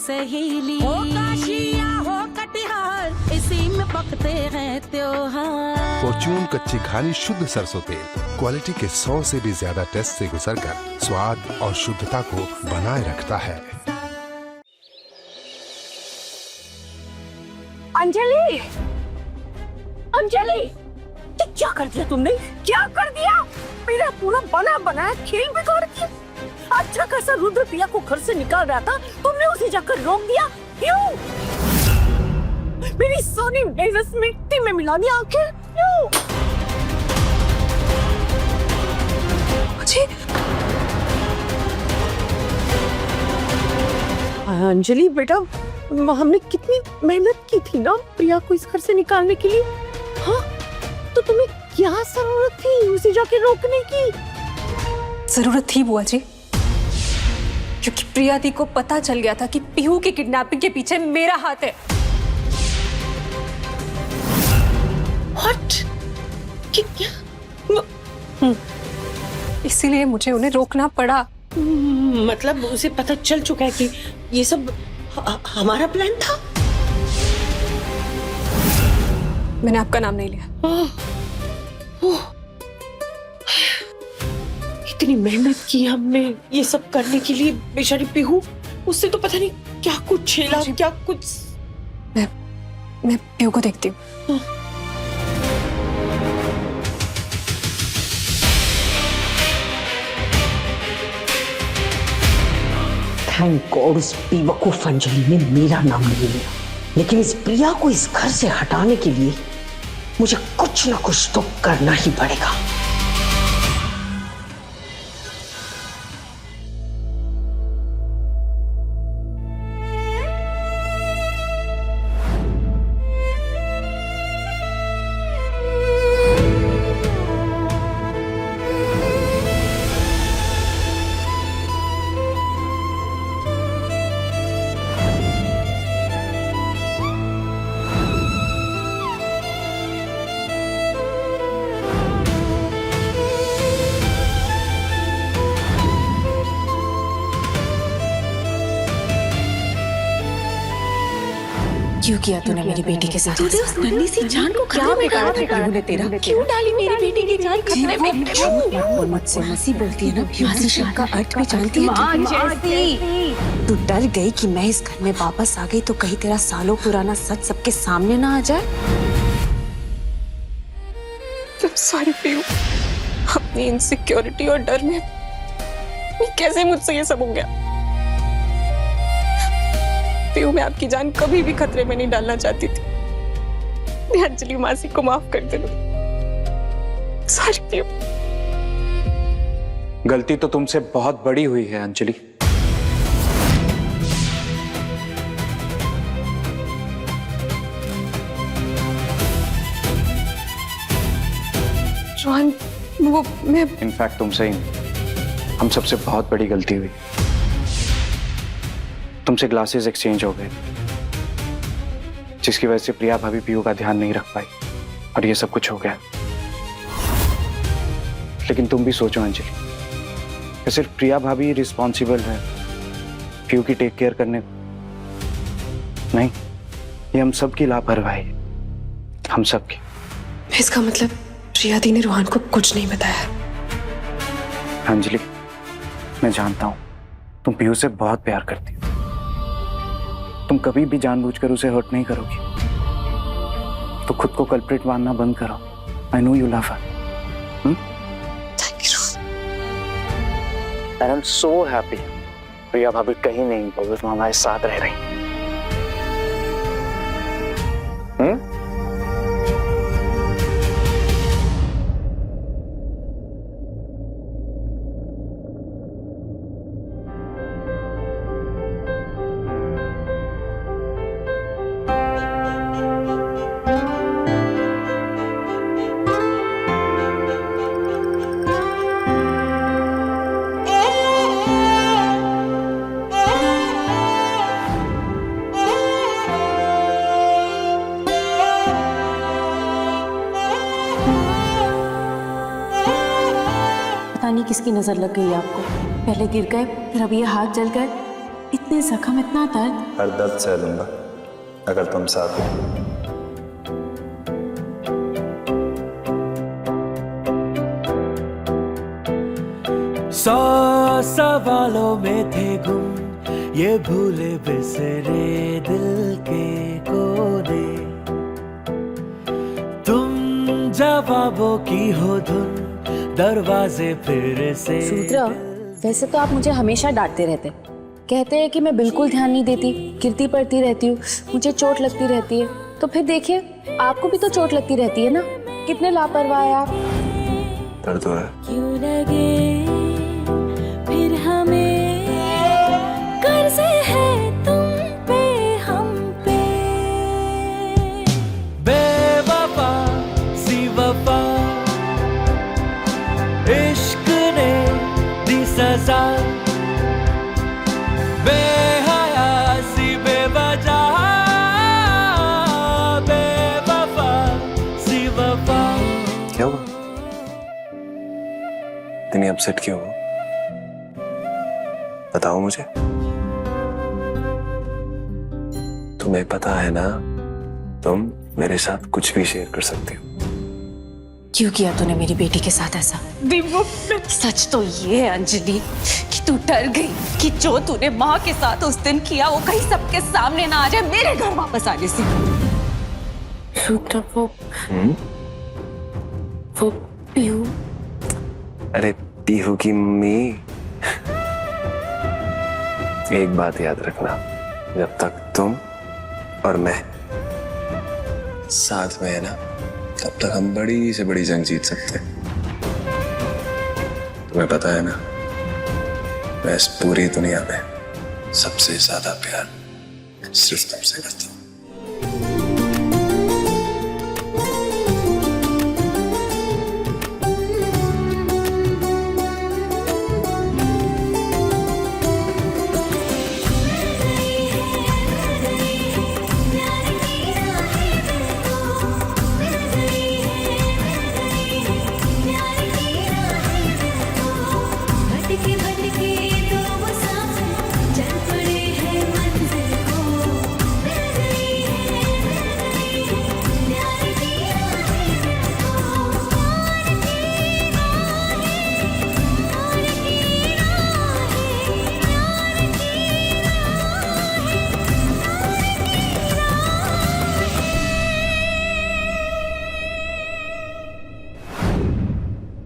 सहेली, हो काशी या हो कटिहार, इसी में पकते हैं त्योहार। फॉर्च्यून कच्ची घानी शुद्ध सरसों तेल क्वालिटी के 100 से भी ज्यादा टेस्ट से गुजरकर स्वाद और शुद्धता को बनाए रखता है। अंजलि, अंजलि, क्या कर दिया तुमने? क्या कर दिया? मेरा पूरा बना बनाया खेल बिगाड़ दिया। अच्छा खासा रुद्र प्रिया को घर से निकाल रहा था, तुमने उसे जाकर रोक दिया। क्यों? मेरी सोनी बेवस मिट्टी में मिला दिया आखिर क्यों? अंजलि बेटा, हमने कितनी मेहनत की थी ना प्रिया को इस घर से निकालने के लिए। हाँ, तो तुम्हें क्या जरूरत थी उसे जाके रोकने की? जरूरत थी बुआ जी, क्योंकि प्रिया दी को पता चल गया था कि पीहू की किडनैपिंग के पीछे मेरा हाथ है। What? क्या? इसीलिए मुझे उन्हें रोकना पड़ा। मतलब उसे पता चल चुका है कि ये सब हमारा प्लान था? मैंने आपका नाम नहीं लिया। इतनी मेहनत की हमने ये सब करने के लिए, बेचारी पीहू, उससे तो पता नहीं क्या कुछ झेला, क्या कुछ। मैं पीहू को देखती हूँ। थैंक गॉड उस बेवकूफ अंजलि ने मेरा नाम नहीं लिया, लेकिन इस प्रिया को इस घर से हटाने के लिए मुझे कुछ ना कुछ तो करना ही पड़ेगा। क्यों किया तूने मेरी बेटी के साथ? तूने उस नन्ही सी जान को क्या बिगाड़ा था पीहू ने तेरा? क्यों डाली मेरी बेटी की जान खतरे में? और मुझसे मसी बोलती है ना, किसी शब्द का अर्थ भी जानती है। तू डर गई कि मैं इस घर में वापस आ गई तो कहीं तेरा सालों पुराना सच सबके सामने ना आ जाए। सॉरी पीहू, अपनी इनसिक्योरिटी और डर में कैसे मुझसे ये सब हो गया। पीहू, मैं आपकी जान कभी भी खतरे में नहीं डालना चाहती थी। मैं अंजलि मासी को माफ कर दे। सॉरी पीहू। गलती तो तुमसे बहुत बड़ी हुई है अंजलि। रोहन, वो मैं इनफैक्ट तुमसे ही नहीं, हम सबसे बहुत बड़ी गलती हुई। तुमसे ग्लासेस एक्सचेंज हो गए, जिसकी वजह से प्रिया भाभी पीहू का ध्यान नहीं रख पाई और ये सब कुछ हो गया। लेकिन तुम भी सोचो अंजलि, कि सिर्फ प्रिया भाभी रिस्पॉन्सिबल है पीहू की टेक केयर करने को? नहीं, ये हम सब की लापरवाही है, हम सब की। इसका मतलब प्रिया दी ने रोहन को कुछ नहीं बताया? अंजलि, मैं जानता हूं तुम पीहू से बहुत प्यार करती हो। तुम कभी भी जानबूझकर उसे हर्ट नहीं करोगी, तो खुद को कल्प्रिट मानना बंद करो। I know you love her. Thank you. I am so happy Priya भाभी कहीं नहीं गई, तुम हमारे साथ रह रही। पता नहीं किसकी नजर लग गई आपको। पहले गिर गए, फिर अब ये हाथ जल गए। इतने इतने जख्म, इतना दर्द। हर दर्द सह लूंगा अगर तुम साथ हो। सौ सवालों में थे गुम ये भूले बिसरे दिल के कोने, तुम जवाबों की हो धुन, दरवाजे फिर से। शूद्रा, वैसे तो आप मुझे हमेशा डांटते रहते, कहते हैं कि मैं बिल्कुल ध्यान नहीं देती, गिरती पड़ती रहती हूँ, मुझे चोट लगती रहती है। तो फिर देखिए, आपको भी तो चोट लगती रहती है ना, कितने लापरवाह हैं आप। दर्द हो रहा है? क्यों लगे फिर हमें कर्ज है तुम पे हम पे। बेवफा सी वफा इश्क ने दी सजा, बेहया सी बेवजह, बेवफा सी वफा। क्या हुआ? इतनी अपसेट क्यों हो? बताओ मुझे। तुम्हें पता है ना, तुम मेरे साथ कुछ भी शेयर कर सकती हो। क्यों किया तूने मेरी बेटी के साथ ऐसा? सच तो ये है अंजलि कि तू डर गई कि जो तूने माँ के साथ उस दिन किया वो कहीं सबके सामने ना आ जाए मेरे घर वापस आने से। वो पीहू। अरे पीहू की मम्मी, एक बात याद रखना, जब तक तुम और मैं साथ में है ना, तब तक हम बड़ी से बड़ी जंग जीत सकते हैं। तुम्हें पता है ना, मैं इस पूरी दुनिया में सबसे ज्यादा प्यार सिर्फ तुमसे करता हूँ।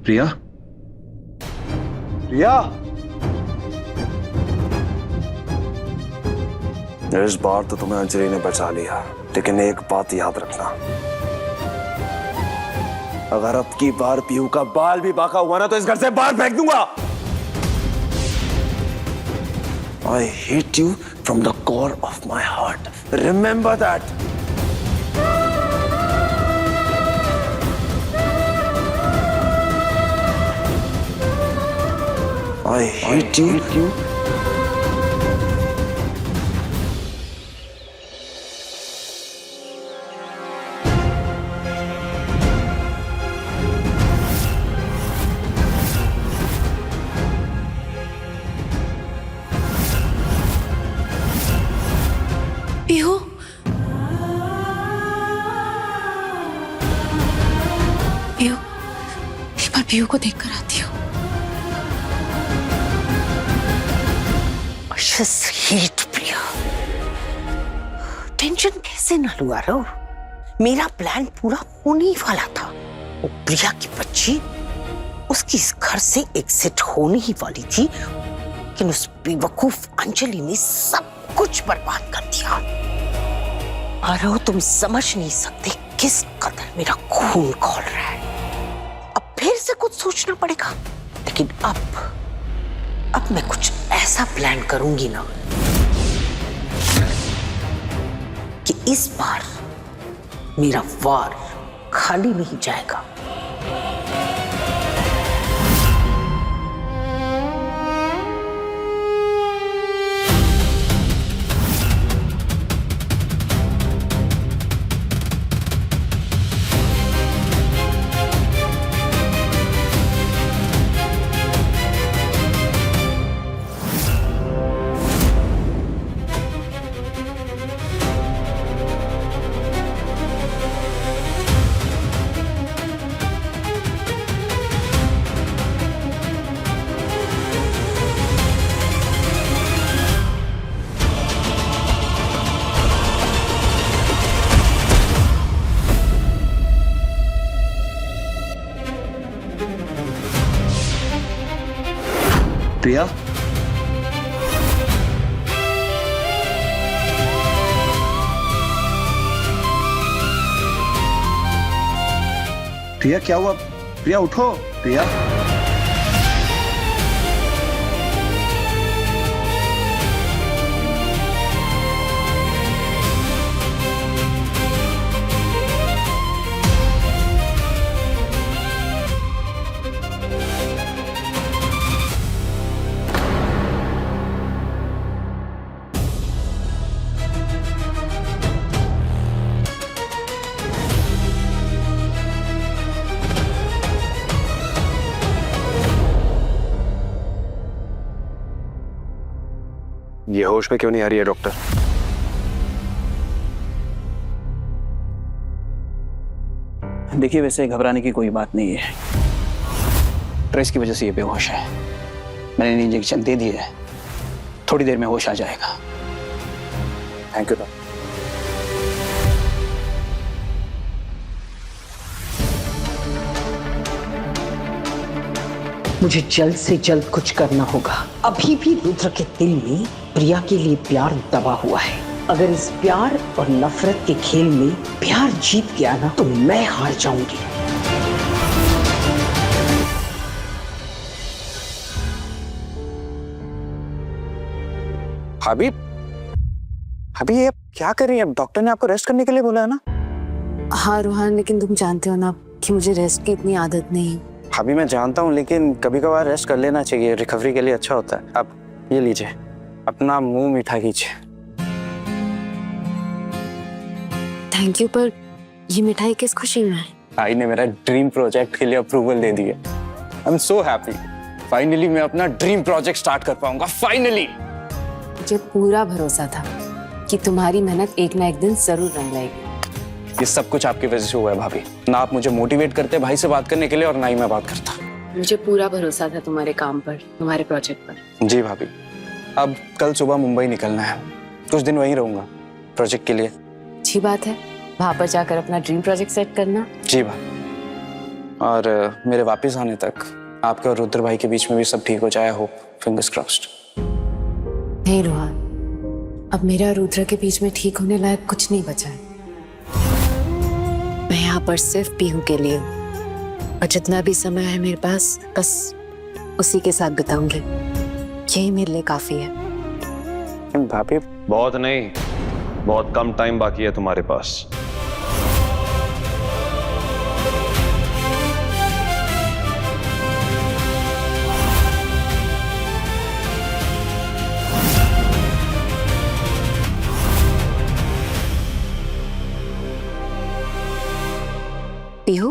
प्रिया, प्रिया, इस बार तो तुम्हें अंजलि ने बचा लिया, लेकिन एक बात याद रखना, अगर अब की बार पीहू का बाल भी बाका हुआ ना, तो इस घर से बाहर फेंक दूंगा। I hate you from the core of my heart. Remember that. I hate you. Pihu, Pihu, एक बार पीहू को देख कर आती हूँ। प्रिया, टेंशन कैसे न लुआ रहो, मेरा प्लान पूरा होने ही वाला था। वो प्रिया की बच्ची उसकी इस घर से एग्जिट होने ही वाली थी, लेकिन उस बेवकूफ अंजलि ने सब कुछ बर्बाद कर दिया। और तुम समझ नहीं सकते किस कदर मेरा खून खौल रहा है। अब फिर से कुछ सोचना पड़ेगा, लेकिन अब मैं कुछ ऐसा प्लान करूंगी ना कि इस बार मेरा वार खाली नहीं जाएगा। प्रिया, प्रिया क्या हुआ? प्रिया उठो, प्रिया। ये होश में क्यों नहीं आ रही है डॉक्टर? देखिए, वैसे घबराने की कोई बात नहीं है। स्ट्रेस की वजह से ये बेहोश है। मैंने इंजेक्शन दे दिया है, थोड़ी देर में होश आ जाएगा। Thank you doctor. मुझे जल्द से जल्द कुछ करना होगा। अभी भी रुद्र के दिल में प्रिया के लिए प्यार दबा हुआ है। अगर इस प्यार और नफरत के खेल में प्यार जीत गया ना तो मैं हार जाऊंगी। भाभी, भाभी ये क्या कर रही है? डॉक्टर ने आपको रेस्ट करने के लिए बोला है ना? हाँ रोहन, लेकिन तुम जानते हो ना कि मुझे रेस्ट की इतनी आदत नहीं। भाभी मैं जानता हूँ, लेकिन कभी कभार रेस्ट कर लेना चाहिए, रिकवरी के लिए अच्छा होता है। आप ये लीजिए, अपना मुंह मीठा कीजिए। थैंक यू, पर ये मिठाई किस खुशी में है? भाई ने मेरा ड्रीम प्रोजेक्ट के लिए अप्रूवल दे दी है। आई एम सो हैप्पी। फाइनली मैं अपना ड्रीम प्रोजेक्ट स्टार्ट कर पाऊंगा, फाइनली। मुझे पूरा भरोसा था कि तुम्हारी मेहनत एक ना एक दिन जरूर रंग लाएगी। ये सब कुछ आपकी वजह से हुआ है भाभी। ना आप मुझे मोटिवेट करते भाई से बात करने के लिए, और ना ही मैं बात करता। मुझे पूरा भरोसा था तुम्हारे काम पर, तुम्हारे प्रोजेक्ट पर। जी भाभी, अब कल सुबह मुंबई निकलना है। कुछ दिन वहीं रहूंगा प्रोजेक्ट के लिए। अच्छी बात है, वहां पर जाकर अपना ड्रीम प्रोजेक्ट सेट करना। जी भाभी, और मेरे वापस आने तक आपके और रुद्र भाई के बीच में भी सब ठीक हो जाए। Hope, fingers crossed. नहीं रोहन, अब मेरा रुद्र के बीच में ठीक होने लायक कुछ नहीं बचा है। मैं यहाँ पर सिर्फ पीहू के लिए हूँ, और जितना भी समय है मेरे पास बस उसी के साथ बिताऊंगी। यही मेरे लिए काफी है। भाभी बहुत नहीं, बहुत कम टाइम बाकी है तुम्हारे पास। पीहू,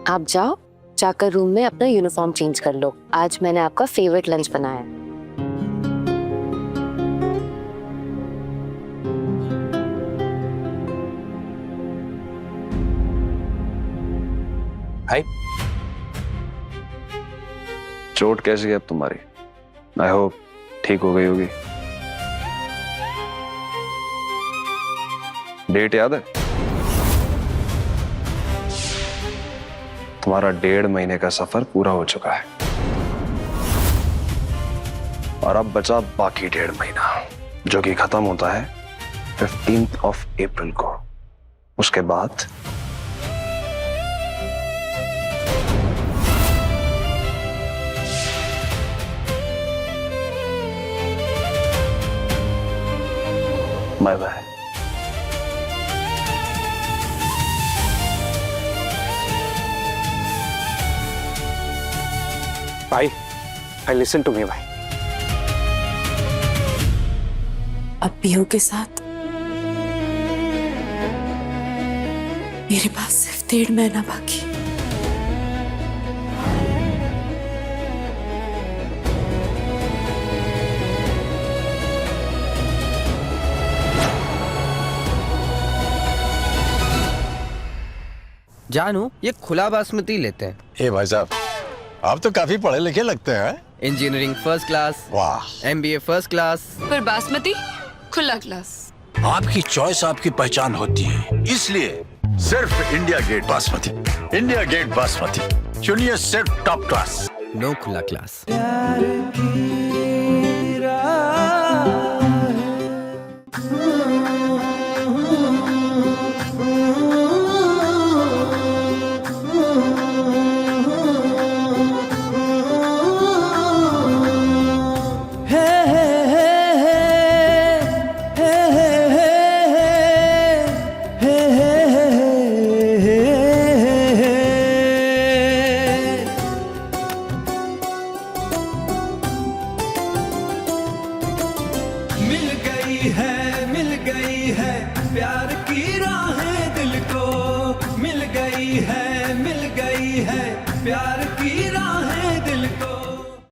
आप जाओ, जाकर रूम में अपना यूनिफॉर्म चेंज कर लो। आज मैंने आपका फेवरेट लंच बनाया है। भाई, चोट कैसी है अब तुम्हारी? आई होप ठीक हो गई होगी। डेट याद है? तुम्हारा 1.5 महीने का सफर पूरा हो चुका है, और अब बचा बाकी 1.5 महीना, जो कि खत्म होता है 15th of April को। उसके बाद बाय बाय। भाई, लिसन टू मी भाई। अब पीहू के साथ मेरे पास सिर्फ 1.5 महीना बाकी। जानू, ये खुला बासमती लेते हैं। ए भाई साहब, आप तो काफी पढ़े लिखे लगते हैं। इंजीनियरिंग फर्स्ट क्लास, वाह। MBA फर्स्ट क्लास, पर बासमती खुला क्लास। आपकी चॉइस आपकी पहचान होती है, इसलिए सिर्फ India Gate basmati. India Gate basmati, चुनिए सिर्फ टॉप क्लास। नो खुला क्लास। प्यार की राह मिल गई है प्यार की राहें दिल को, मिल गई है प्यार